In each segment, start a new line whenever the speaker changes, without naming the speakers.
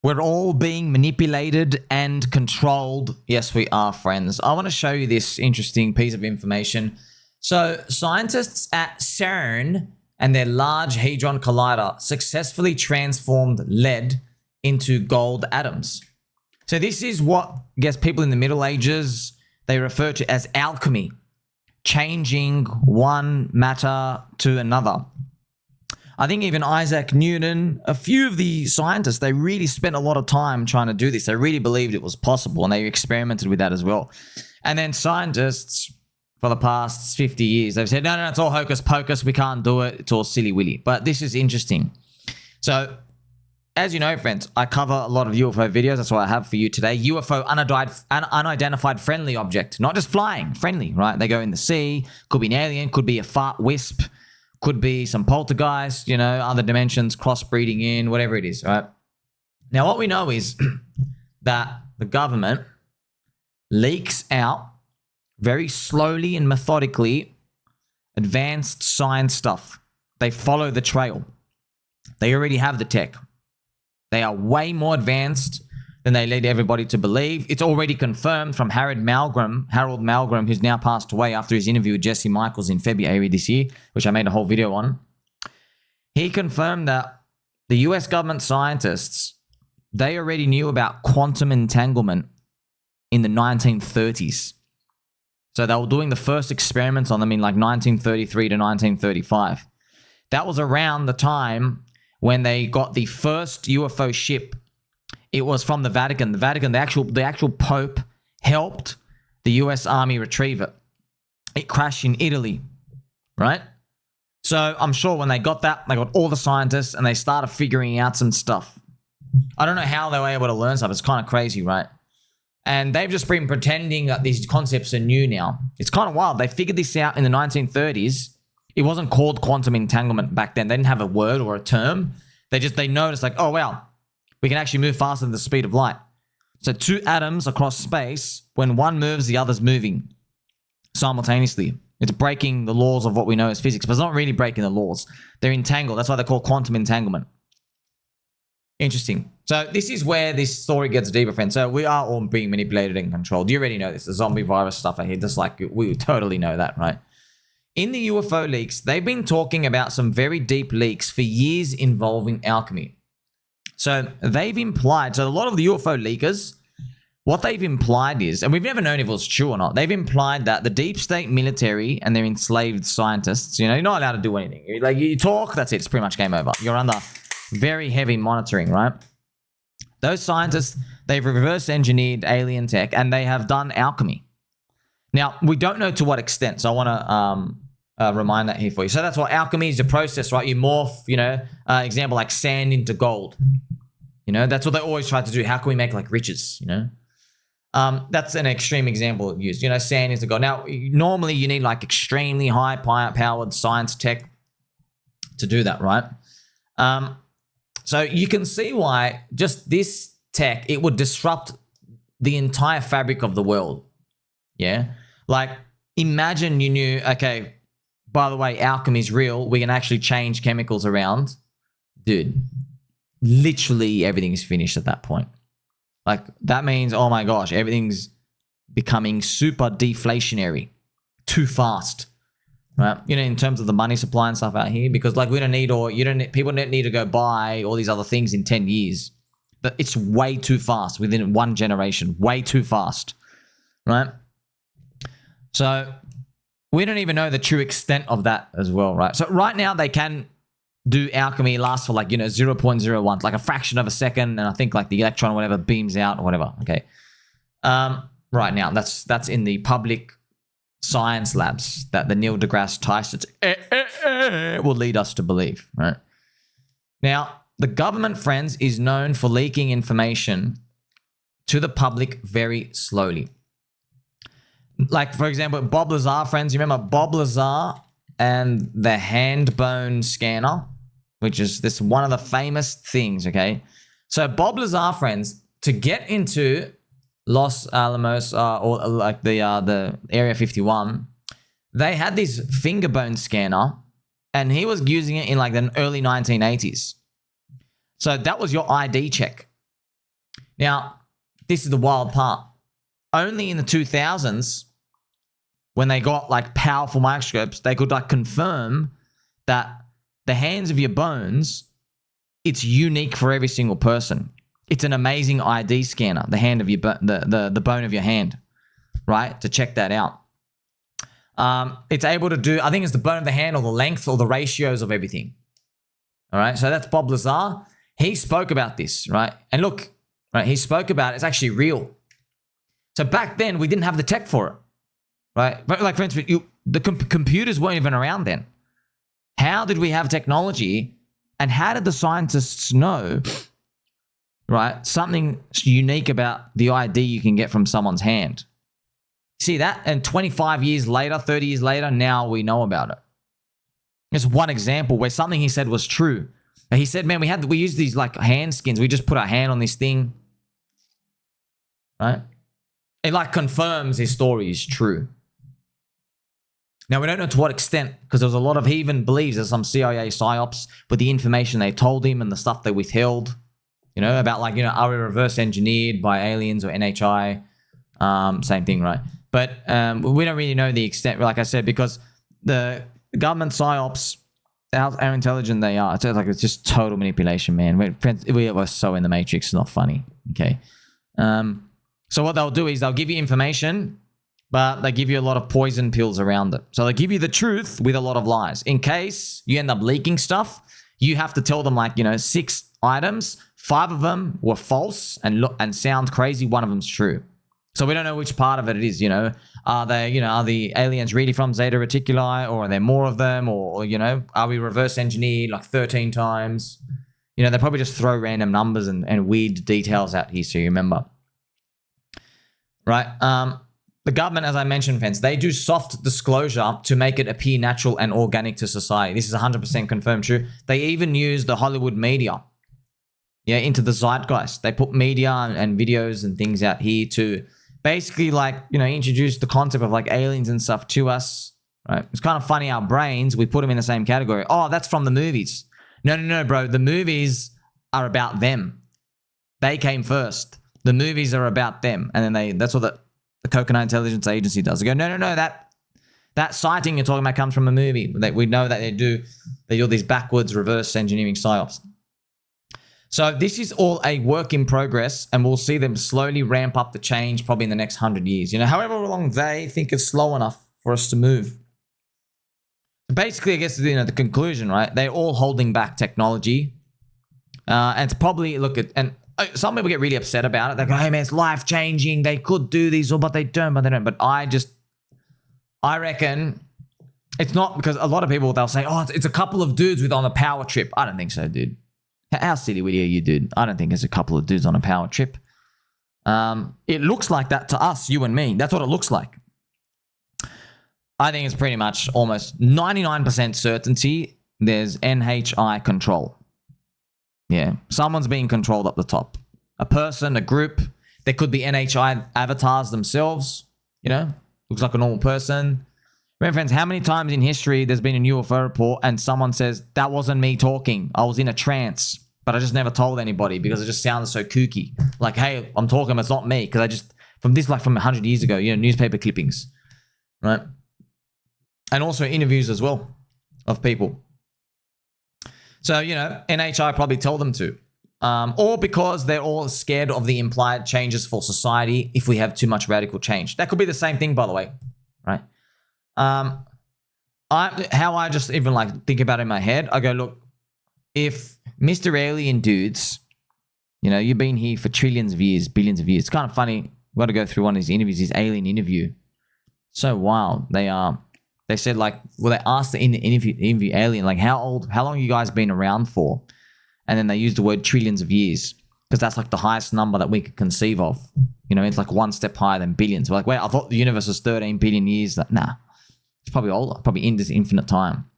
We're all being manipulated and controlled. Yes, we are, friends. I want to show you this interesting piece of information. So, scientists at CERN and their Large Hadron Collider successfully transformed lead into gold atoms. So this is what, I guess, people in the Middle Ages, they refer to as alchemy, changing one matter to another. I think even Isaac Newton, a few of the scientists, they really spent a lot of time trying to do this. They really believed it was possible, and they experimented with that as well. And then scientists, for the past 50 years, they've said, no, it's all hocus pocus. We can't do it. It's all silly willy. But this is interesting. So, as you know, friends, I cover a lot of UFO videos. That's what I have for you today. UFO, unidentified friendly object. Not just flying, friendly, right? They go in the sea. Could be an alien. Could be a fart wisp. Could be some poltergeist, you know, other dimensions, crossbreeding in, whatever it is, right? Now, what we know is that the government leaks out very slowly and methodically advanced science stuff. They follow the trail. They already have the tech. They are way more advanced than they led everybody to believe. It's already confirmed from Harold Malgrim, who's now passed away after his interview with Jesse Michaels in February this year, which I made a whole video on. He confirmed that the US government scientists, they already knew about quantum entanglement in the 1930s. So they were doing the first experiments on them in like 1933 to 1935. That was around the time when they got the first UFO ship. It was from the Vatican. The Vatican, the actual Pope helped the US Army retrieve it. It crashed in Italy, right? So I'm sure when they got that, they got all the scientists and they started figuring out some stuff. I don't know how they were able to learn stuff. It's kind of crazy, right? And they've just been pretending that these concepts are new now. It's kind of wild. They figured this out in the 1930s. It wasn't called quantum entanglement back then. They didn't have a word or a term. They noticed like, oh, wow, we can actually move faster than the speed of light. So two atoms across space, when one moves, the other's moving simultaneously. It's breaking the laws of what we know as physics, but it's not really breaking the laws. They're entangled. That's why they're called quantum entanglement. Interesting. So this is where this story gets deeper, friends. So we are all being manipulated and controlled. You already know this. The zombie virus stuff I hear, just like we totally know that, right? In the UFO leaks, they've been talking about some very deep leaks for years involving alchemy. So they've implied, so a lot of the UFO leakers, what they've implied is, and we've never known if it was true or not, they've implied that the deep state military and their enslaved scientists, you know, you're not allowed to do anything. Like you talk, that's it. It's pretty much game over. You're under very heavy monitoring, right? Those scientists, they've reverse engineered alien tech and they have done alchemy. Now, we don't know to what extent, so I want to remind that here for you. So that's what alchemy is, a process, right? You morph, you know, example like sand into gold. You know, that's what they always try to do. How can we make like riches, you know? That's an extreme example used. You know, sand into gold. Now, normally you need like extremely high-powered science tech to do that, right? So you can see why just this tech, it would disrupt the entire fabric of the world. Yeah? Like, imagine you knew, okay, by the way, alchemy is real. We can actually change chemicals around. Dude, literally everything is finished at that point. Like, that means, oh my gosh, everything's becoming super deflationary. Too fast. Right? You know, in terms of the money supply and stuff out here, because like we don't need, or you don't need, people don't need to go buy all these other things in 10 years. But it's way too fast within one generation. Way too fast. Right? So we don't even know the true extent of that as well, right? So right now they can do alchemy, last for like, you know, 0.01, like a fraction of a second, and I think like the electron or whatever beams out or whatever. Okay. Right now, that's in the public science labs that the Neil deGrasse Tyson will lead us to believe, right? Now, the government, friends, is known for leaking information to the public very slowly. Like, for example, Bob Lazar, friends, you remember Bob Lazar and the hand bone scanner, which is this one of the famous things, okay? So Bob Lazar, friends, to get into Los Alamos or like the Area 51, they had this finger bone scanner and he was using it in like the early 1980s. So that was your ID check. Now, this is the wild part. Only in the 2000s, when they got like powerful microscopes, they could like confirm that the hands of your bones, it's unique for every single person. It's an amazing ID scanner, the hand of your the bone of your hand, right? To check that out. It's able to do, I think it's the bone of the hand or the length or the ratios of everything. All right, so that's Bob Lazar. He spoke about this, right? And look, right, he spoke about it. It's actually real. So back then, we didn't have the tech for it, right? But like, for instance, the computers weren't even around then. How did we have technology? And how did the scientists know, right, something unique about the ID you can get from someone's hand? See that? And 25 years later, 30 years later, now we know about it. It's one example where something he said was true. And he said, man, we used these like hand skins. We just put our hand on this thing, right? It like confirms his story is true. Now, we don't know to what extent, because there was a lot of, he even believes there's some CIA PsyOps with the information they told him and the stuff they withheld, you know, about like, you know, are we reverse engineered by aliens or NHI? Same thing, right? But we don't really know the extent, like I said, because the government PsyOps, how intelligent they are. It's just total manipulation, man. We are so in the Matrix, it's not funny, okay? So what they'll do is they'll give you information, but they give you a lot of poison pills around it. So they give you the truth with a lot of lies. In case you end up leaking stuff, you have to tell them like, you know, 6 items, 5 of them were false and sound crazy, 1 of them's true. So we don't know which part of it is, you know. Are the aliens really from Zeta Reticuli, or are there more of them? Or, you know, are we reverse engineered like 13 times? You know, they probably just throw random numbers and weird details out here so you remember. Right? The government, as I mentioned, friends, they do soft disclosure to make it appear natural and organic to society. This is 100% confirmed true. They even use the Hollywood media, yeah, into the zeitgeist. They put media and videos and things out here to basically like, you know, introduce the concept of like aliens and stuff to us, right? It's kind of funny, our brains, we put them in the same category. Oh, that's from the movies. No, bro. The movies are about them. They came first. The movies are about them. And then that's what the Coconut Intelligence Agency does. They go, no, that sighting you're talking about comes from a movie. We know that they do these backwards reverse engineering psyops. So this is all a work in progress, and we'll see them slowly ramp up the change probably in the next 100 years. You know, however long they think is slow enough for us to move. Basically, I guess, you know, the conclusion, right? They're all holding back technology. And it's probably, and some people get really upset about it. They go, hey man, it's life-changing. They could do these, but they don't. But I reckon it's not, because a lot of people, they'll say, oh, it's a couple of dudes on a power trip. I don't think so, dude. How silly are you, dude? I don't think it's a couple of dudes on a power trip. It looks like that to us, you and me. That's what it looks like. I think it's pretty much almost 99% certainty there's NHI control. Yeah, someone's being controlled up the top. A person, a group. There could be NHI avatars themselves. You know, looks like a normal person. Remember, friends, how many times in history there's been a UFO report and someone says, that wasn't me talking. I was in a trance, but I just never told anybody because it just sounded so kooky. Like, hey, I'm talking, but it's not me. Because I just, from 100 years ago, you know, newspaper clippings, right? And also interviews as well of people. So, you know, NHI probably told them to. Or because they're all scared of the implied changes for society if we have too much radical change. That could be the same thing, by the way, right? How I just even like think about it in my head, I go, look, if Mr. Alien dudes, you know, you've been here for trillions of years, billions of years. It's kind of funny. We've got to go through one of his interviews, his alien interview. So wild. They said like, well, they asked the interview alien, like, how long you guys been around for? And then they used the word trillions of years because that's like the highest number that we could conceive of. You know, it's like one step higher than billions. We're like, wait, I thought the universe was 13 billion years. Like, nah. It's probably older, probably in this infinite time.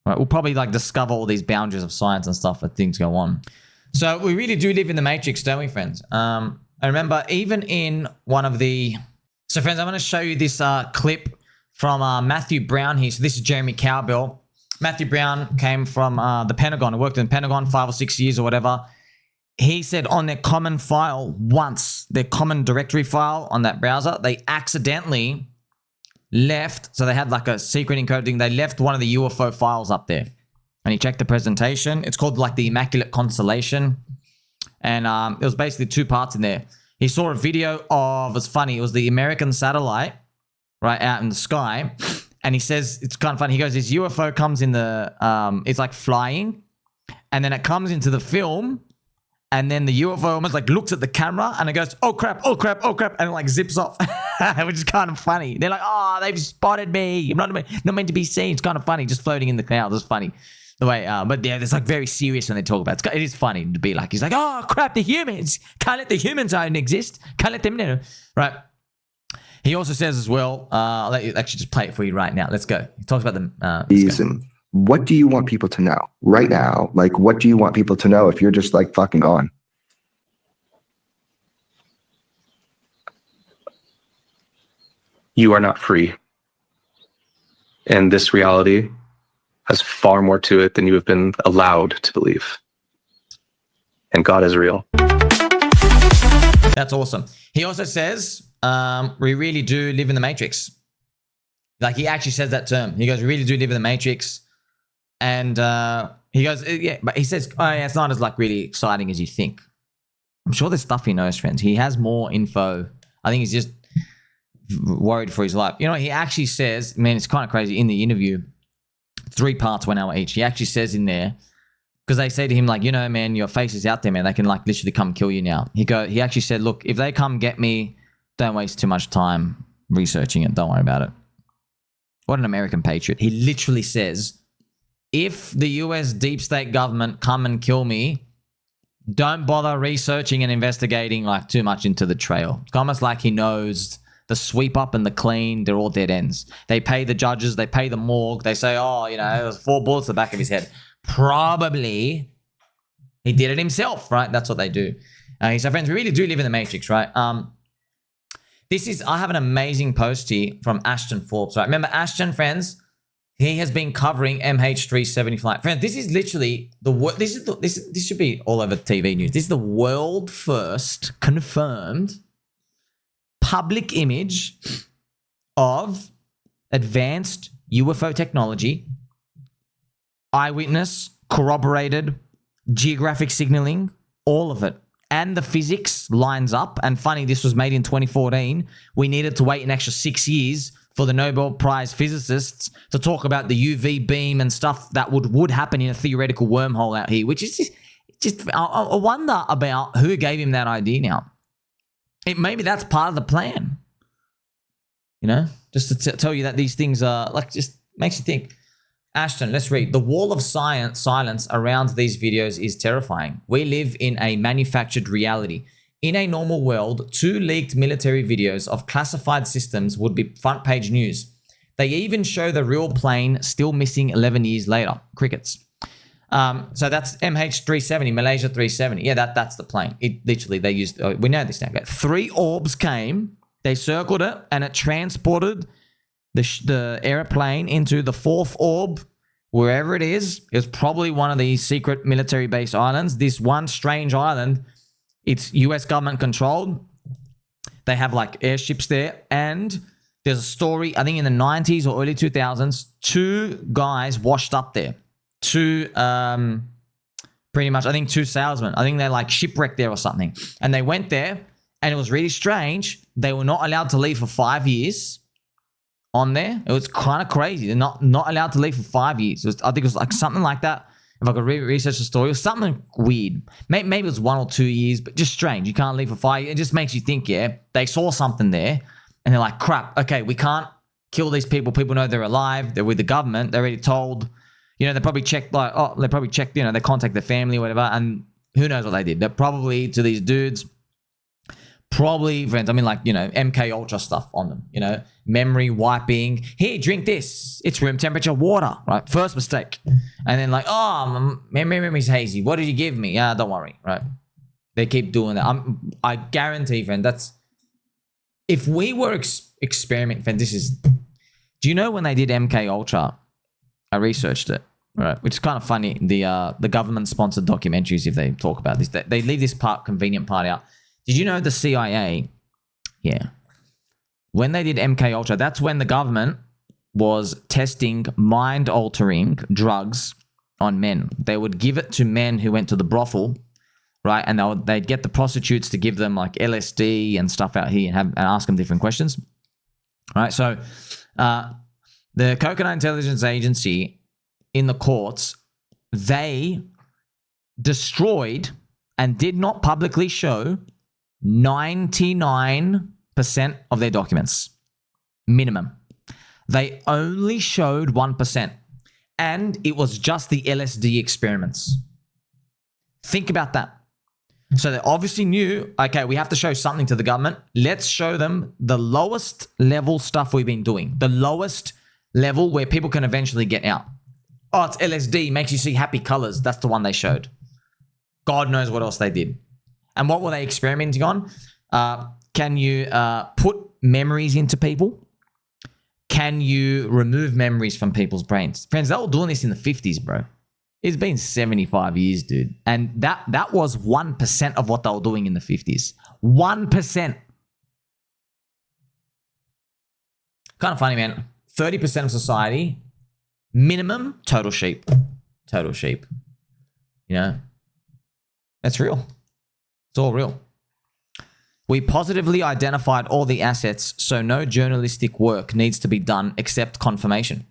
Right? We'll probably like discover all these boundaries of science and stuff as things go on. So we really do live in the Matrix, don't we, friends? I remember even in one of the... So, friends, I'm going to show you this clip from Matthew Brown here. So this is Jeremy Cowbell. Matthew Brown came from the Pentagon. He worked in the Pentagon 5 or 6 years or whatever. he said on their common file once, their common directory file on that browser, they accidentally left, so they had like a secret encoded thing, they left one of the UFO files up there. And he checked the presentation. It's called like the Immaculate Constellation. And it was basically 2 parts in there. He saw a video of, it's funny, it was the American satellite, right, out in the sky. And he says, it's kind of funny, he goes, this UFO comes in the, it's like flying. And then it comes into the film. And then the UFO almost like looks at the camera and it goes, oh crap, oh crap, oh crap. And it like zips off, which is kind of funny. They're like, oh, they've spotted me. I'm not meant to be seen. It's kind of funny, just floating in the clouds. It's funny. The way, but yeah, it's like very serious when they talk about it. It is funny to be like, he's like, oh crap, the humans. Can't let the humans exist. Can't let them know. Right. He also says as well, I'll let you actually just play it for you right now. Let's go. He talks about the
reason. What do you want people to know right now? Like, what do you want people to know if you're just like fucking on?
You are not free. And this reality has far more to it than you have been allowed to believe. And God is real.
That's awesome. He also says, we really do live in the Matrix. Like, he actually says that term. He goes, we really do live in the Matrix. And he goes, yeah, but he says, oh, yeah, it's not as like really exciting as you think. I'm sure there's stuff he knows, friends. He has more info. I think he's just worried for his life. You know, he actually says, man, it's kind of crazy. In the interview, 3 parts, 1 hour each. He actually says in there, because they say to him, like, you know, man, your face is out there, man. They can like literally come kill you now. He actually said, look, if they come get me, don't waste too much time researching it. Don't worry about it. What an American patriot. He literally says, if the US deep state government come and kill me, don't bother researching and investigating like too much into the trail. It's almost like he knows the sweep up and the clean, they're all dead ends. They pay the judges, they pay the morgue. They say, oh, you know, there's 4 bullets in the back of his head. Probably he did it himself, right? That's what they do. He said, friends, we really do live in the Matrix, right? I have an amazing post here from Ashton Forbes, right? Remember Ashton, friends? He has been covering MH370 flight. Friends, this is literally this should be all over TV news. This is the world first confirmed public image of advanced UFO technology, eyewitness, corroborated, geographic signaling, all of it. And the physics lines up. And funny, this was made in 2014. We needed to wait an extra 6 years for the Nobel Prize physicists to talk about the UV beam and stuff that would happen in a theoretical wormhole out here, which is just I wonder about who gave him that idea now. Maybe that's part of the plan. You know, just to tell you that these things are like, just makes you think. Ashton, let's read. The wall of silence around these videos is terrifying. We live in a manufactured reality. In a normal world, 2 leaked military videos of classified systems would be front page news. They even show the real plane still missing 11 years later. Crickets. So that's MH370, Malaysia 370. Yeah, that's the plane. It literally, they used, we know this now. 3 orbs came, they circled it, and it transported the airplane into the 4th orb, wherever it is. It was probably one of these secret military base islands. This one strange island, it's US government controlled. They have like airships there. And there's a story, I think in the 90s or early 2000s, 2 guys washed up there. 2, pretty much, I think 2 salesmen. I think they're like shipwrecked there or something. And they went there and it was really strange. They were not allowed to leave for 5 years on there. It was kind of crazy. They're not allowed to leave for 5 years. I think it was like something like that. If I could research the story, it was something weird. Maybe it was 1 or 2 years, but just strange. You can't leave for 5 years. It just makes you think, yeah, they saw something there and they're like, crap, okay, we can't kill these people. People know they're alive. They're with the government. They're already told, you know, they probably checked like, oh, they probably checked, you know, they contact their family or whatever. And who knows what they did. They're probably to these dudes, probably, friends, I mean like, you know, MK Ultra stuff on them, you know, memory wiping. Here, drink this. It's room temperature water, right? First mistake. And then like, oh, my memory's hazy. What did you give me? Yeah, don't worry, right? They keep doing that. I guarantee, friend, that's, if we were experimenting, friend, this is, do you know when they did MK Ultra? I researched it. Right, which is kind of funny. The government-sponsored documentaries, if they talk about this, they leave this convenient part out. Did you know the CIA? Yeah. When they did MK Ultra, that's when the government was testing mind-altering drugs on men. They would give it to men who went to the brothel, right? And they'd get the prostitutes to give them like LSD and stuff out here and ask them different questions. All right, so the Coconut Intelligence Agency in the courts, they destroyed and did not publicly show 99% of their documents. Minimum. They only showed 1%. And it was just the LSD experiments. Think about that. So they obviously knew, okay, we have to show something to the government. Let's show them the lowest level stuff we've been doing. The lowest level where people can eventually get out. Oh, it's LSD, makes you see happy colors. That's the one they showed. God knows what else they did. And what were they experimenting on? Can you put memories into people? Can you remove memories from people's brains? Friends, they were doing this in the 50s, bro. It's been 75 years, dude. And that was 1% of what they were doing in the 50s. 1%. Kind of funny, man. 30% of society, minimum, total sheep. Total sheep. You know? That's real. It's all real. We positively identified all the assets, so no journalistic work needs to be done except confirmation.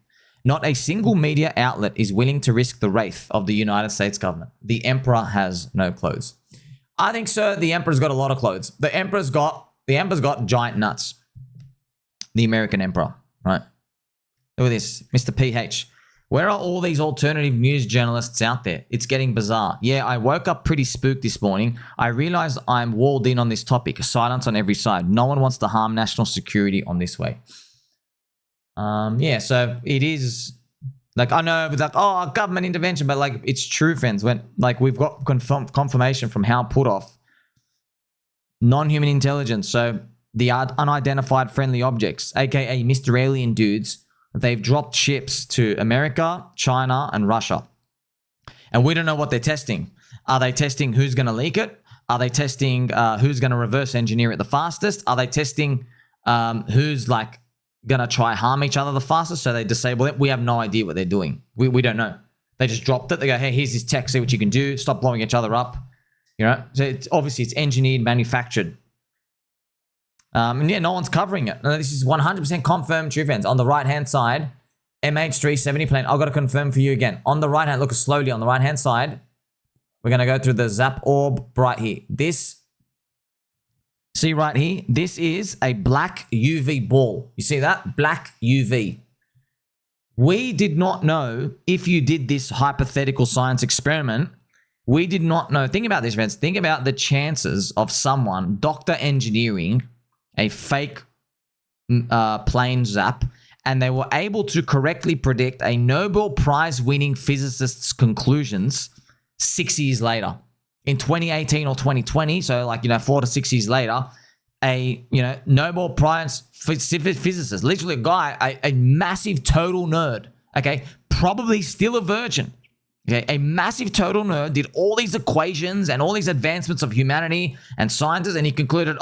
Not a single media outlet is willing to risk the wraith of the United States government. The emperor has no clothes. I think, sir, the emperor's got a lot of clothes. The emperor's got giant nuts. The American emperor, right? Look at this, Mr. PH. Where are all these alternative news journalists out there? It's getting bizarre. Yeah, I woke up pretty spooked this morning. I realized I'm walled in on this topic. Silence on every side. No one wants to harm national security on this way. Yeah, so it is like, I know it's like, oh, government intervention, but like it's true, friends. When like we've got confirmation from Hal Puthoff, non-human intelligence. So the unidentified friendly objects, aka Mr. Alien dudes. They've dropped ships to America, China, and Russia. And we don't know what they're testing. Are they testing who's going to leak it? Are they testing who's going to reverse engineer it the fastest? Are they testing who's like going to try harm each other the fastest so they disable it? We have no idea what they're doing. We don't know. They just dropped it. They go, hey, here's this tech. See what you can do. Stop blowing each other up. You know? So it's engineered, manufactured. And yeah, no one's covering it. No, this is 100% confirmed, true friends. On the right-hand side, MH370 plane. I've got to confirm for you again. On the right-hand, look slowly on the right-hand side. We're going to go through the Zap Orb right here. This, see right here? This is a black UV ball. You see that? Black UV. We did not know if you did this hypothetical science experiment. We did not know. Think about this, friends. Think about the chances of someone doctor engineering a fake plane zap, and they were able to correctly predict a Nobel Prize winning physicist's conclusions 6 years later. In 2018 or 2020, so like, 4 to 6 years later, a, Nobel Prize physicist, literally a guy, a massive total nerd, okay, probably still a virgin, okay, a massive total nerd, did all these equations and all these advancements of humanity and sciences, and he concluded,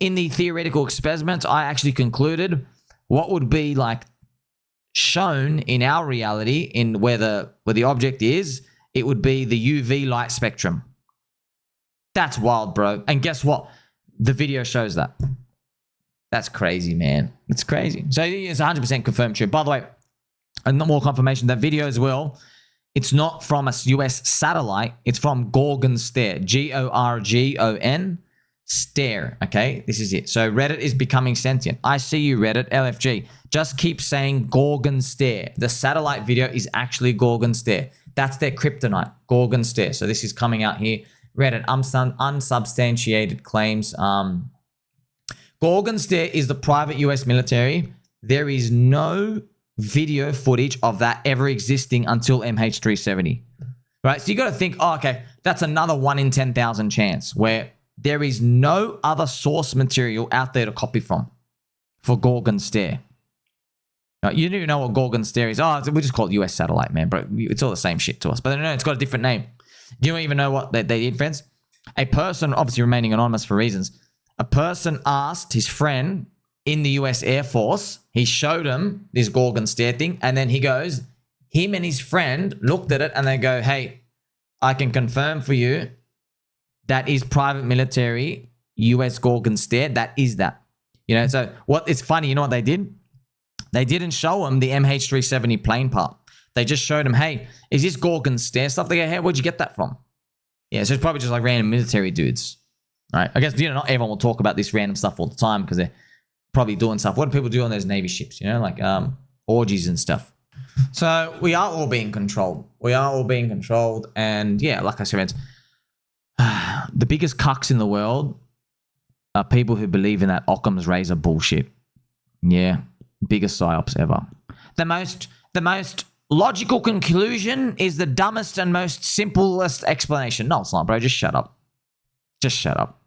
in the theoretical experiments, I actually concluded what would be like shown in our reality in where the object is, it would be the UV light spectrum. That's wild, bro. And guess what? The video shows that. That's crazy, man. It's crazy. So it's 100% confirmed true. By the way, and more confirmation, that video as well, it's not from a US satellite. It's from Gorgon Stare. Gorgon Stare, okay? This is it. So Reddit is becoming sentient. I see you, Reddit. LFG. Just keep saying Gorgon Stare. The satellite video is actually Gorgon Stare. That's their kryptonite, Gorgon Stare. So this is coming out here. Reddit, unsubstantiated claims. Gorgon Stare is the private US military. There is no video footage of that ever existing until MH370. Right? So you got to think, okay, that's another 1 in 10,000 chance where there is no other source material out there to copy from for Gorgon Stare. You don't even know what Gorgon Stare is. Oh, we just call it US satellite, man, bro. It's all the same shit to us. But no, it's got a different name. You don't even know what they did, friends. A person, obviously remaining anonymous for reasons, a person asked his friend in the US Air Force, he showed him this Gorgon Stare thing, and then he goes, him and his friend looked at it and they go, hey, I can confirm for you that is private military US Gorgon Stare. That is that. You know, so what it's funny, you know what they did? They didn't show him the MH370 plane part. They just showed him, hey, is this Gorgon Stare stuff? They go, hey, where'd you get that from? Yeah, so it's probably just like random military dudes. Right? I guess, you know, not everyone will talk about this random stuff all the time because they're probably doing stuff. What do people do on those Navy ships? You know, like orgies and stuff. So we are all being controlled. We are all being controlled. And yeah, like I said, the biggest cucks in the world are people who believe in that Occam's razor bullshit. Yeah, biggest PsyOps ever. The most logical conclusion is the dumbest and most simplest explanation. No, it's not, bro. Just shut up. Just shut up.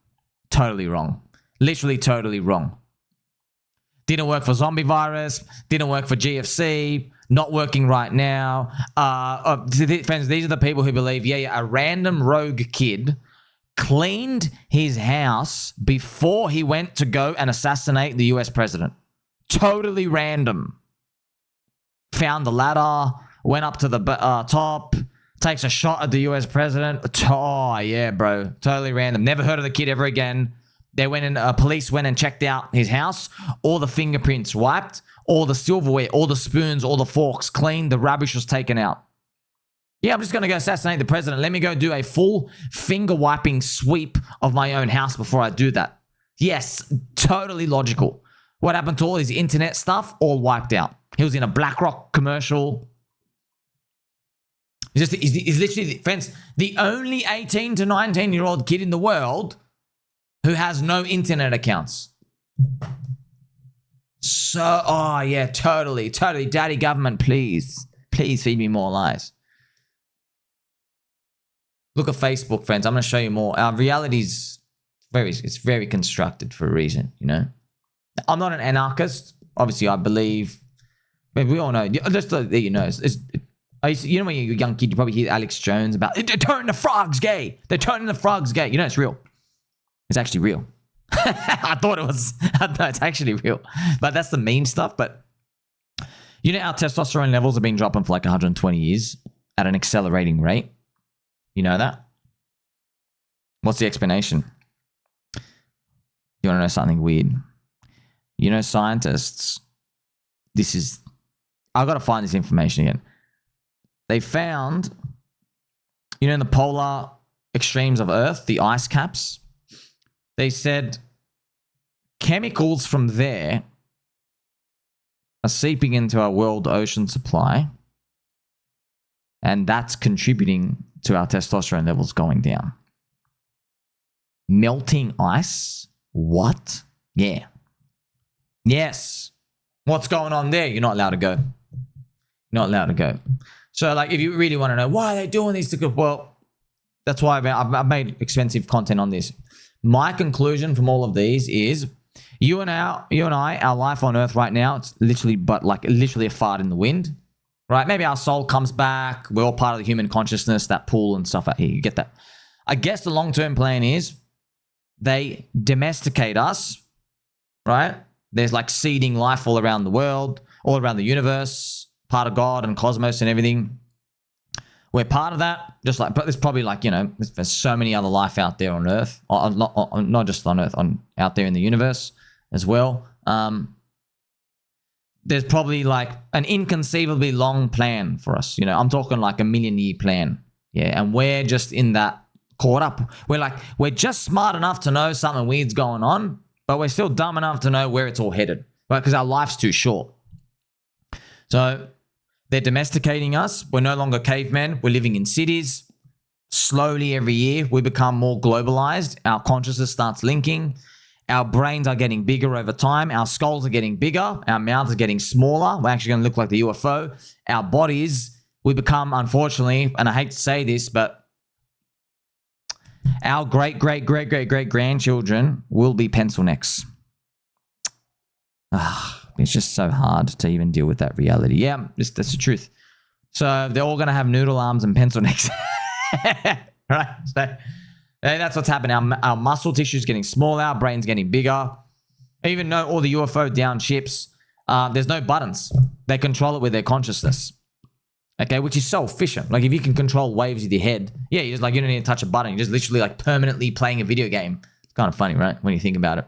Totally wrong. Literally totally wrong. Didn't work for zombie virus. Didn't work for GFC. Not working right now. Friends, these are the people who believe, yeah, a random rogue kid cleaned his house before he went to go and assassinate the US president. Totally random. Found the ladder, went up to the top, takes a shot at the US president. Oh, yeah, bro. Totally random. Never heard of the kid ever again. They went in, police went and checked out his house. All the fingerprints wiped, all the silverware, all the spoons, all the forks cleaned. The rubbish was taken out. Yeah, I'm just going to go assassinate the president. Let me go do a full finger wiping sweep of my own house before I do that. Yes, totally logical. What happened to all his internet stuff? All wiped out. He was in a BlackRock commercial. He's literally, friends, the only 18 to 19-year-old kid in the world who has no internet accounts. So, oh yeah, totally. Daddy government, please feed me more lies. Look at Facebook, friends. I'm going to show you more. Our reality's very constructed for a reason, you know. I'm not an anarchist. Obviously, I believe. But we all know. Just so that you know, you know when you're a young kid, you probably hear Alex Jones about they're turning the frogs gay. They're turning the frogs gay. You know, it's real. It's actually real. I thought it was. No, it's actually real. But that's the meme stuff. But you know, our testosterone levels have been dropping for like 120 years at an accelerating rate. You know that? What's the explanation? You want to know something weird? You know, scientists, I got to find this information again. They found, you know, in the polar extremes of Earth, the ice caps, they said chemicals from there are seeping into our world ocean supply, and that's contributing to our testosterone levels going down. Melting ice? What? Yeah. Yes. What's going on there? You're not allowed to go. You're not allowed to go. So, like, if you really want to know why are they doing this, well, that's why I've made expensive content on this. My conclusion from all of these is you and I, our life on Earth right now, it's literally a fart in the wind. Right? Maybe our soul comes back. We're all part of the human consciousness, that pool and stuff out here. You get that? I guess the long-term plan is they domesticate us, right? There's like seeding life all around the world, all around the universe, part of God and cosmos and everything. We're part of that. Just like, but there's probably like, you know, there's so many other life out there on Earth, not just on Earth, out there in the universe as well. There's probably like an inconceivably long plan for us. You know, I'm talking like a 1,000,000-year plan. Yeah. And we're just in that caught up. We're just smart enough to know something weird's going on, but we're still dumb enough to know where it's all headed, right? Because our life's too short. So they're domesticating us. We're no longer cavemen. We're living in cities. Slowly every year, we become more globalized. Our consciousness starts linking. Our brains are getting bigger over time. Our skulls are getting bigger. Our mouths are getting smaller. We're actually going to look like the UFO. Our bodies, we become, unfortunately, and I hate to say this, but our great-great-great-great-great-grandchildren will be pencil necks. it's just so hard to even deal with that reality. Yeah, that's the truth. So they're all going to have noodle arms and pencil necks. Right? So that's what's happening. Our muscle tissue is getting smaller, our brain's getting bigger. Even though all the UFO down ships, there's no buttons. They control it with their consciousness. Okay, which is so efficient. Like if you can control waves with your head, yeah, you don't need to touch a button. You're just literally like permanently playing a video game. It's kind of funny, right? When you think about it.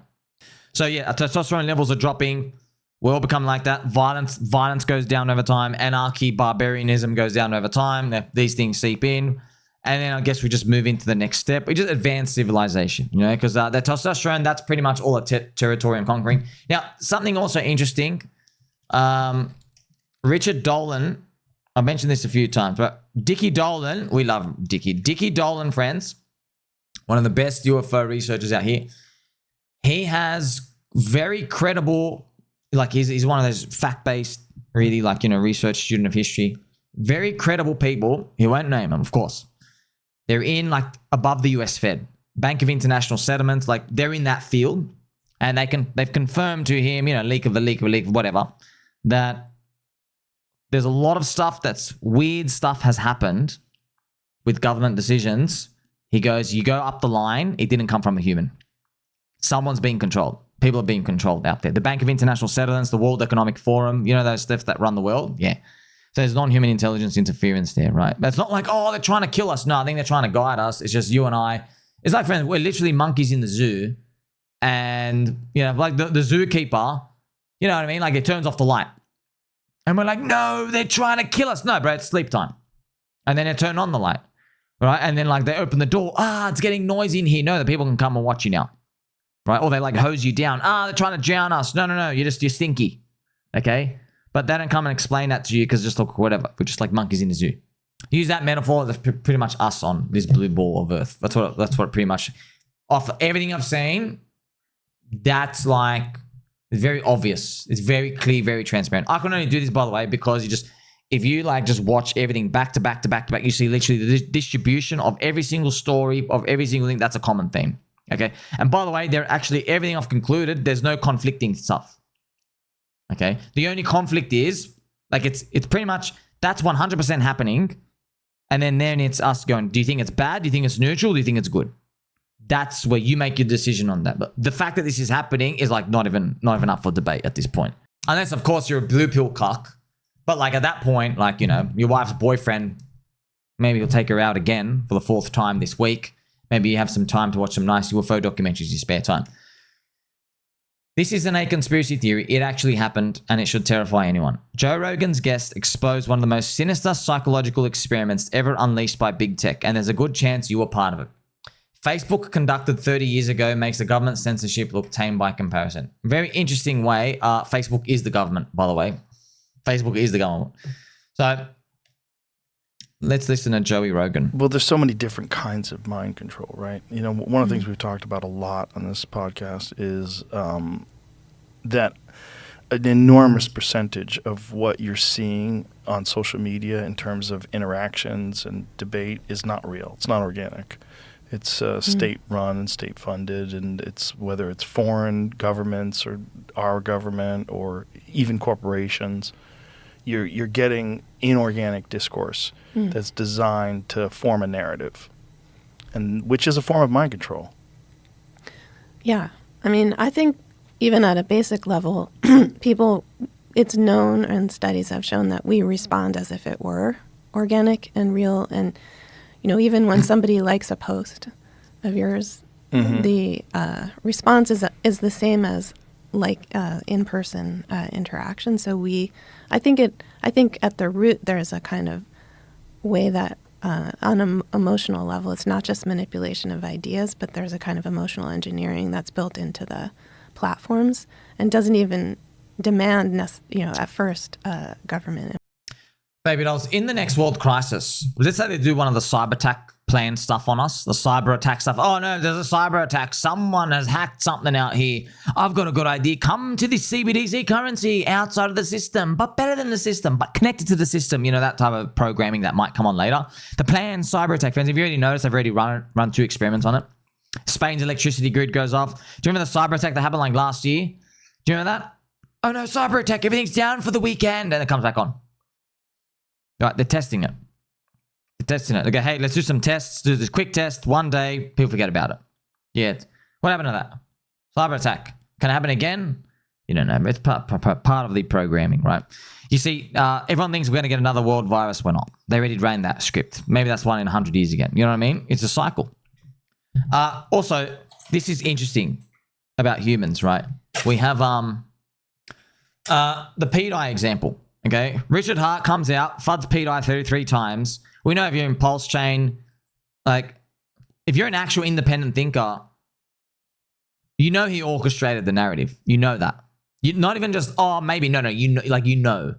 So yeah, our testosterone levels are dropping. We all become like that. Violence goes down over time. Anarchy, barbarianism goes down over time. These things seep in. And then I guess we just move into the next step. We just advance civilization, because the testosterone, that's pretty much all the territory I'm conquering. Now, something also interesting. Richard Dolan, I mentioned this a few times, but Dickie Dolan, we love Dickie. Dickie Dolan, friends, one of the best UFO researchers out here. He has very credible, like he's one of those fact-based, really research student of history. Very credible people. He won't name them, of course. They're in above the US Fed, Bank of International Settlements, they're in that field, and they've confirmed to him, leak of a leak, whatever, that there's a lot of stuff that's weird stuff has happened with government decisions. He goes, you go up the line, it didn't come from a human. Someone's being controlled. People are being controlled out there. The Bank of International Settlements, the World Economic Forum, those stuff that run the world? Yeah. So there's non-human intelligence interference there, right? But it's not like, oh, they're trying to kill us. No, I think they're trying to guide us. It's just you and I. It's like, friends, we're literally monkeys in the zoo. And, like the zookeeper, you know what I mean? Like it turns off the light. And we're like, no, they're trying to kill us. No, bro, it's sleep time. And then they turn on the light, right? And then they open the door. It's getting noisy in here. No, the people can come and watch you now, right? Or they hose you down. They're trying to drown us. No, you're stinky, okay? But they don't come and explain that to you because just look, whatever. We're just like monkeys in the zoo. Use that metaphor. That's pretty much us on this blue ball of Earth. That's what pretty much, off everything I've seen, that's it's very obvious. It's very clear, very transparent. I can only do this, by the way, because if you just watch everything back to back to back to back, you see literally the distribution of every single story, of every single thing. That's a common theme. Okay. And by the way, they're actually everything I've concluded, there's no conflicting stuff. Okay. The only conflict is it's pretty much that's 100% happening. And then it's us going, do you think it's bad? Do you think it's neutral? Do you think it's good? That's where you make your decision on that. But the fact that this is happening is not even up for debate at this point. Unless, of course, you're a blue pill cuck. But at that point, your wife's boyfriend, maybe you'll take her out again for the 4th time this week. Maybe you have some time to watch some nice UFO documentaries in your spare time. This isn't a conspiracy theory. It actually happened, and it should terrify anyone. Joe Rogan's guest exposed one of the most sinister psychological experiments ever unleashed by big tech, and there's a good chance you were part of it. Facebook, conducted 30 years ago, makes the government censorship look tame by comparison. Very interesting way. Facebook is the government, by the way. Facebook is the government. So let's listen to Joey Rogan.
Well, there's so many different kinds of mind control, right? One of the things we've talked about a lot on this podcast is that an enormous percentage of what you're seeing on social media in terms of interactions and debate is not real. It's not organic. It's state-run and state-funded, and it's whether it's foreign governments or our government or even corporations, you're getting inorganic discourse that's designed to form a narrative, and which is a form of mind control.
Yeah, I mean, I think even at a basic level, it's known and studies have shown that we respond as if it were organic and real, and even when somebody likes a post of yours, the response is the same as in-person interaction. So I think at the root there is a kind of way that on an emotional level, it's not just manipulation of ideas, but there's a kind of emotional engineering that's built into the platforms and doesn't even demand, at first, government.
Baby dolls, in the next world crisis, let's say they do one of the cyber attack plan stuff on us, the cyber attack stuff. Oh no, there's a cyber attack. Someone has hacked something out here. I've got a good idea. Come to this CBDC currency outside of the system, but better than the system, but connected to the system. That type of programming that might come on later. The planned cyber attack, friends, if you already noticed, I've already run 2 experiments on it. Spain's electricity grid goes off. Do you remember the cyber attack that happened last year? Do you remember that? Oh no, cyber attack, everything's down for the weekend. And it comes back on. Right, they're testing it. They're testing it. They go, hey, let's do some tests. Do this quick test. One day, people forget about it. Yeah. What happened to that? Cyber attack. Can it happen again? You don't know. It's part of the programming, right? You see, everyone thinks we're going to get another world virus. We're not. They already ran that script. Maybe that's one in 100 years again. You know what I mean? It's a cycle. Also, this is interesting about humans, right? We have the PEDI example, okay? Richard Hart comes out, FUDs PEDI 33 times. We know if you're in Pulse Chain, like, if you're an actual independent thinker, you know he orchestrated the narrative. You know that. You not even just, oh, maybe, no, you know, like, you know.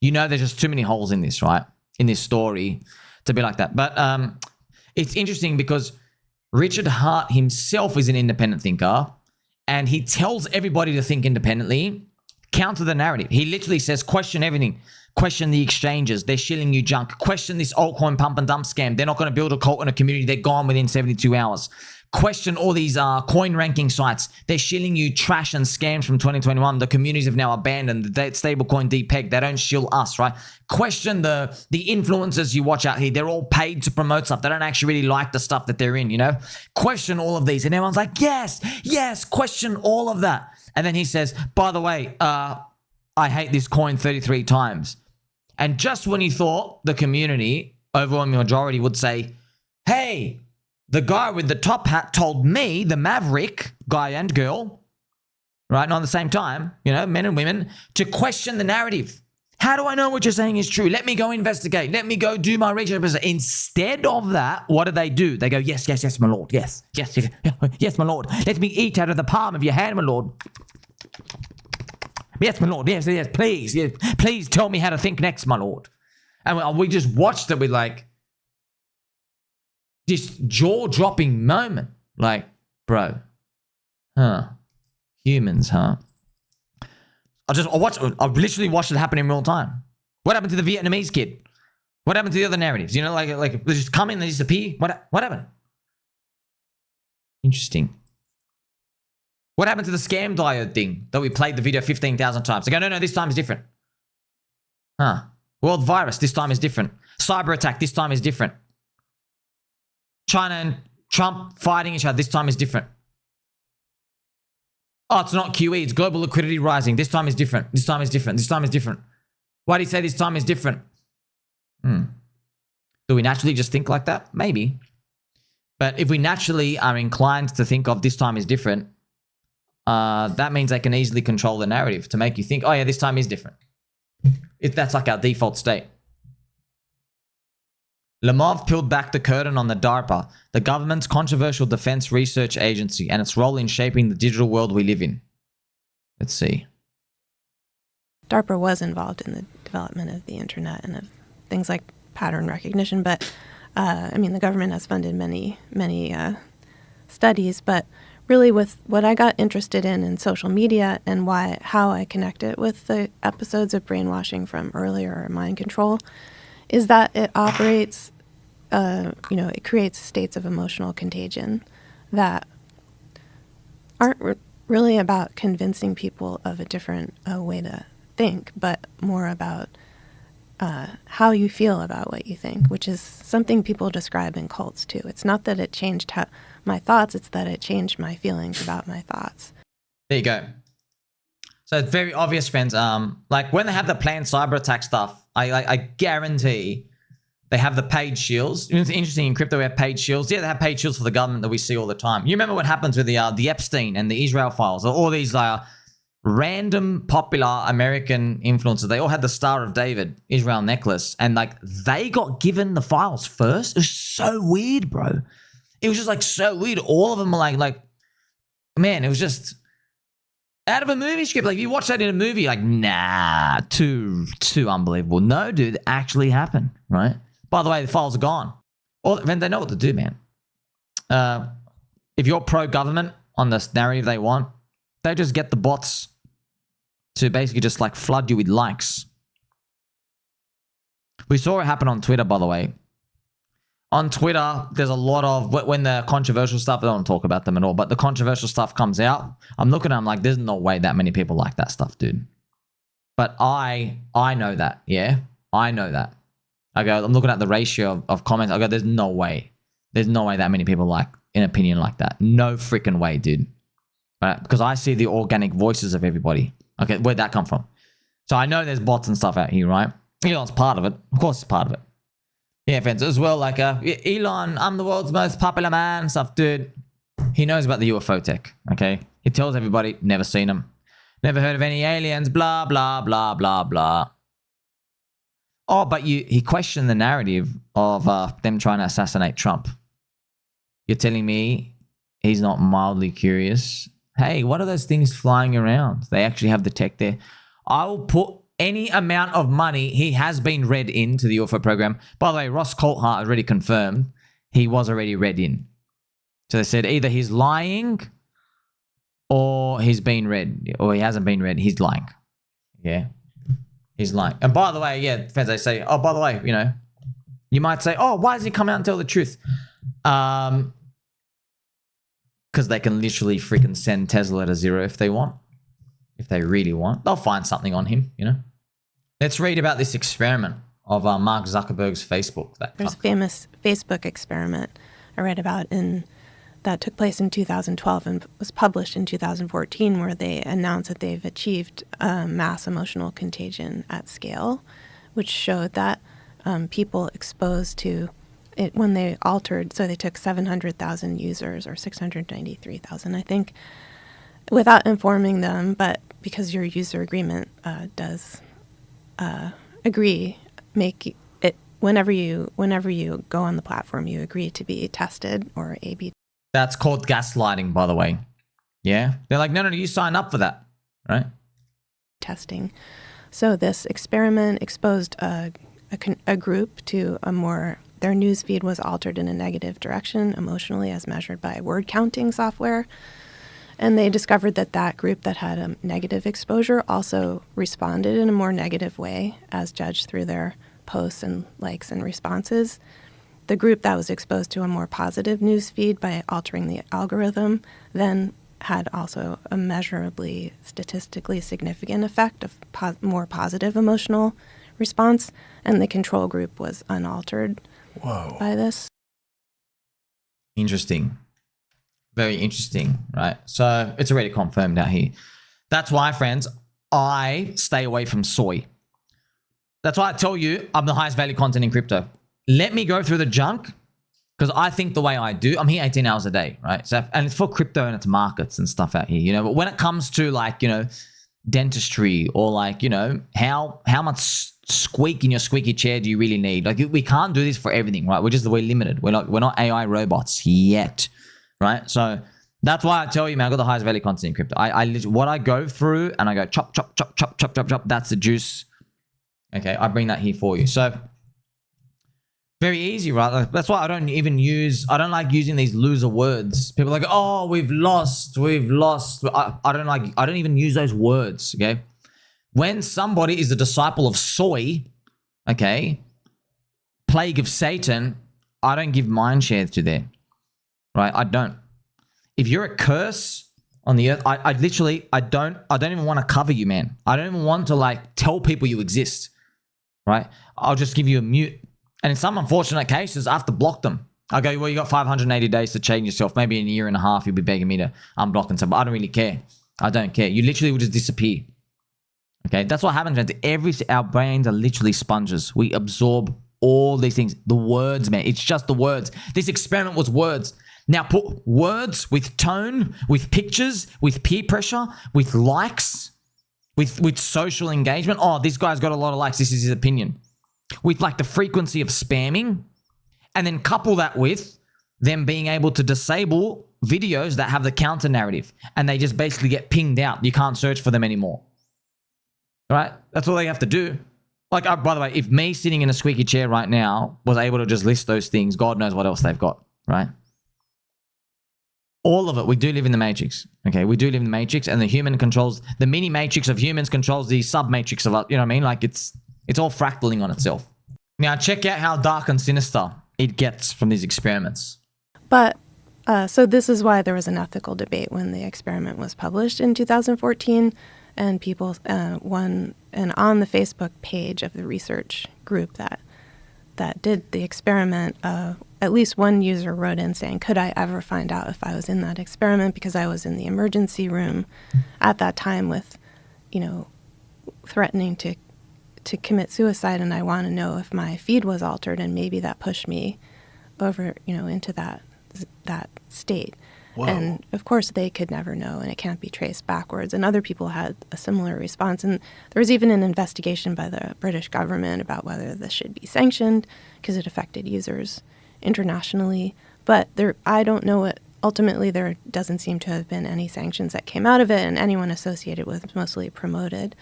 You know there's just too many holes in this, right? In this story to be like that. But it's interesting because Richard Hart himself is an independent thinker and he tells everybody to think independently, counter the narrative. He literally says, question everything. Question the exchanges. They're shilling you junk. Question this altcoin pump and dump scam. They're not going to build a cult in a community. They're gone within 72 hours. Question all these coin ranking sites. They're shilling you trash and scams from 2021. The communities have now abandoned the stablecoin depeg. They don't shill us, right? Question the influencers you watch out here. They're all paid to promote stuff. They don't actually really like the stuff that they're in, you know? Question all of these. And everyone's like, yes, question all of that. And then he says, by the way, I hate this coin 33 times. And just when you thought the community, overwhelming majority, would say, hey, the guy with the top hat told me, the maverick, guy and girl, right, not at the same time, you know, men and women, to question the narrative. How do I know what you're saying is true? Let me go investigate. Let me go do my research. Instead of that, what do? They go, yes, my lord. Yes, my lord. Let me eat out of the palm of your hand, my lord. Yes, my lord. Yes, please. Yes, please tell me how to think next, my lord. And we just watched it with like this jaw-dropping moment. Like, bro. Humans, I literally watched it happen in real time. What happened to the Vietnamese kid? What happened to the other narratives? You know, like they just come in, they disappear. What happened? Interesting. What happened to the scam diode thing that we played the video 15,000 times? They go, no, this time is different. World virus, this time is different. Cyber attack, this time is different. China and Trump fighting each other, this time is different. Oh, it's not QE, it's global liquidity rising. This time is different. This time is different. This time is different. Why do you say this time is different? Do we naturally just think like that? Maybe. But if we naturally are inclined to think of this time is different, that means they can easily control the narrative to make you think, oh yeah, this time is different. That's like our default state. Lemov peeled back the curtain on the DARPA, the government's controversial defense research agency, and its role in shaping the digital world we live in. Let's see.
DARPA was involved in the development of the internet and of things like pattern recognition, but the government has funded many studies, but really with what I got interested in social media and how I connect it with the episodes of brainwashing from earlier, or mind control, is that it operates, it creates states of emotional contagion that aren't really about convincing people of a different way to think, but more about how you feel about what you think, which is something people describe in cults too. It's not that it changed my thoughts, it's that it changed my feelings about my thoughts.
There you go. So it's very obvious, friends. Like when they have the planned cyber attack stuff, I guarantee they have the paid shields. It's interesting, in crypto we have paid shields. Yeah, they have paid shields for the government that we see all the time. You remember what happens with the Epstein and the Israel files, all these random popular American influencers. They all had the Star of David Israel necklace, and like they got given the files first. It was so weird, bro. It was just like so weird. All of them were like, man, it was just out of a movie script. Like if you watch that in a movie, like, nah, too unbelievable. No, dude, it actually happened, right? By the way, the files are gone. Man, they know what to do, man. If you're pro-government on this narrative they want, they just get the bots to basically just like flood you with likes. We saw it happen on Twitter, by the way. on Twitter, there's a lot of, when the controversial stuff, I don't talk about them at all, but the controversial stuff comes out, I'm looking at them like, there's no way that many people like that stuff, dude. But I know that, yeah? I know that. I'm looking at the ratio of comments, I go, there's no way. There's no way that many people like an opinion like that. No freaking way, dude. Right? Because I see the organic voices of everybody. Okay, where'd that come from? So I know there's bots and stuff out here, right? Elon's part of it. Of course he's part of it. Yeah, friends, as well, like, Elon, I'm the world's most popular man, stuff, dude. He knows about the UFO tech, okay? He tells everybody, never seen them. Never heard of any aliens, blah, blah, blah, blah, blah. Oh, but he questioned the narrative of them trying to assassinate Trump. You're telling me he's not mildly curious? Hey, what are those things flying around? They actually have the tech there. I will put any amount of money. He has been read into the UFO program. By the way, Ross Coulthart already confirmed he was already read in. So they said either he's lying or he's been read, or he hasn't been read. He's lying. Yeah, he's lying. And by the way, yeah, fans, they say, oh, by the way, you know, you might say, oh, why does he come out and tell the truth? Because they can literally freaking send Tesla to zero if they want. If they really want, they'll find something on him, you know. Let's read about this experiment of Mark Zuckerberg's Facebook.
There's a famous Facebook experiment I read about that took place in 2012 and was published in 2014, where they announced that they've achieved mass emotional contagion at scale, which showed that people exposed to it when they altered, so they took 700,000 users or 693,000, I think, without informing them, but because your user agreement does agree, make it whenever you go on the platform, you agree to be tested or A/B.
That's called gaslighting, by the way. Yeah, they're like, no, you signed up for that, right?
Testing. So this experiment exposed a group to their news feed was altered in a negative direction emotionally, as measured by word counting software. And they discovered that group that had a negative exposure also responded in a more negative way, as judged through their posts and likes and responses. The group that was exposed to a more positive news feed by altering the algorithm then had also a measurably statistically significant effect of more positive emotional response, and the control group was unaltered by this.
Interesting. Very interesting, right? So it's already confirmed out here. That's why, friends, I stay away from soy. That's why I tell you I'm the highest value content in crypto. Let me go through the junk, because I think the way I do, I'm here 18 hours a day, right? So, and it's for crypto and it's markets and stuff out here, you know. But when it comes to, like, you know, dentistry or, like, you know, how much squeak in your squeaky chair do you really need? Like, we can't do this for everything, right? We're limited. We're not AI robots yet. Right, so that's why I tell you, man, I got the highest value content in crypto. What I go through, and I go chop, chop, chop, chop, chop, chop, chop. That's the juice. Okay, I bring that here for you. So very easy, right? That's why I don't like using these loser words. People are like, oh, we've lost. I don't even use those words. Okay, when somebody is a disciple of soy, okay, plague of Satan, I don't give mind share to them. Right, I don't. If you're a curse on the earth, I don't even want to cover you, man. I don't even want to, like, tell people you exist. Right? I'll just give you a mute. And in some unfortunate cases, I have to block them. I go, well, you got 580 days to change yourself. Maybe in a year and a half, you'll be begging me to unblock and stuff. But I don't really care. I don't care. You literally will just disappear. Okay, that's what happens, friends. Our brains are literally sponges. We absorb all these things. The words, man. It's just the words. This experiment was words. Now put words with tone, with pictures, with peer pressure, with likes, with social engagement. Oh, this guy's got a lot of likes. This is his opinion. With, like, the frequency of spamming, and then couple that with them being able to disable videos that have the counter narrative, and they just basically get pinged out. You can't search for them anymore. Right? That's all they have to do. Like, by the way, if me sitting in a squeaky chair right now was able to just list those things, God knows what else they've got. Right? All of it. We do live in the matrix. Okay, we do live in the matrix, and the mini matrix of humans controls the sub matrix of, you know what I mean? Like, it's all fractaling on itself. Now check out how dark and sinister it gets from these experiments.
But so this is why there was an ethical debate when the experiment was published in 2014, and people and on the Facebook page of the research group that did the experiment, at least one user wrote in saying, could I ever find out if I was in that experiment, because I was in the emergency room at that time with, threatening to commit suicide, and I want to know if my feed was altered, and maybe that pushed me over, into that state.
Whoa.
And of course they could never know, and it can't be traced backwards. And other people had a similar response. And there was even an investigation by the British government about whether this should be sanctioned because it affected users internationally. But I don't know what, ultimately there doesn't seem to have been any sanctions that came out of it, and anyone associated with it mostly promoted.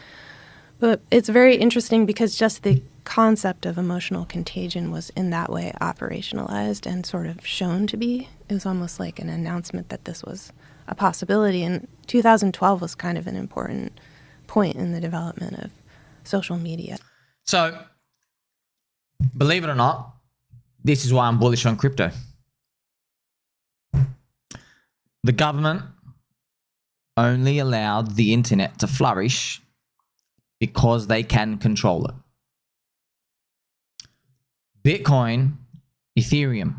But it's very interesting because just the concept of emotional contagion was in that way operationalized and sort of shown to be. It was almost like an announcement that this was a possibility. And 2012 was kind of an important point in the development of social media.
So, believe it or not, this is why I'm bullish on crypto. The government only allowed the internet to flourish because they can control it. Bitcoin, Ethereum,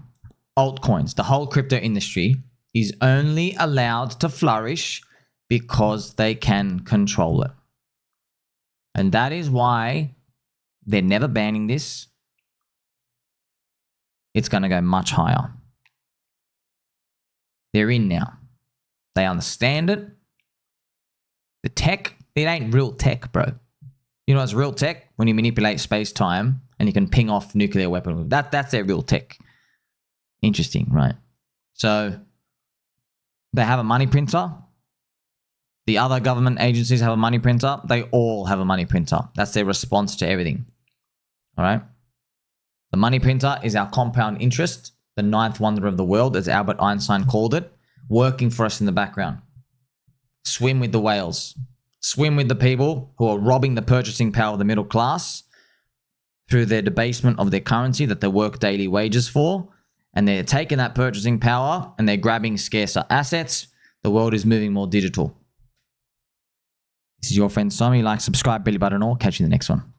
altcoins, the whole crypto industry is only allowed to flourish because they can control it. And that is why they're never banning this. It's going to go much higher. They're in now. They understand it. The tech, it ain't real tech, bro. You know what's real tech? When you manipulate space-time and you can ping off nuclear weapons. That's their real tech. Interesting, right? So they have a money printer. The other government agencies have a money printer. They all have a money printer. That's their response to everything. All right? The money printer is our compound interest, the ninth wonder of the world, as Albert Einstein called it, working for us in the background. Swim with the whales. Swim with the people who are robbing the purchasing power of the middle class through their debasement of their currency that they work daily wages for. And they're taking that purchasing power and they're grabbing scarcer assets. The world is moving more digital. This is your friend Simon. Like, subscribe, belly button, or catch you in the next one.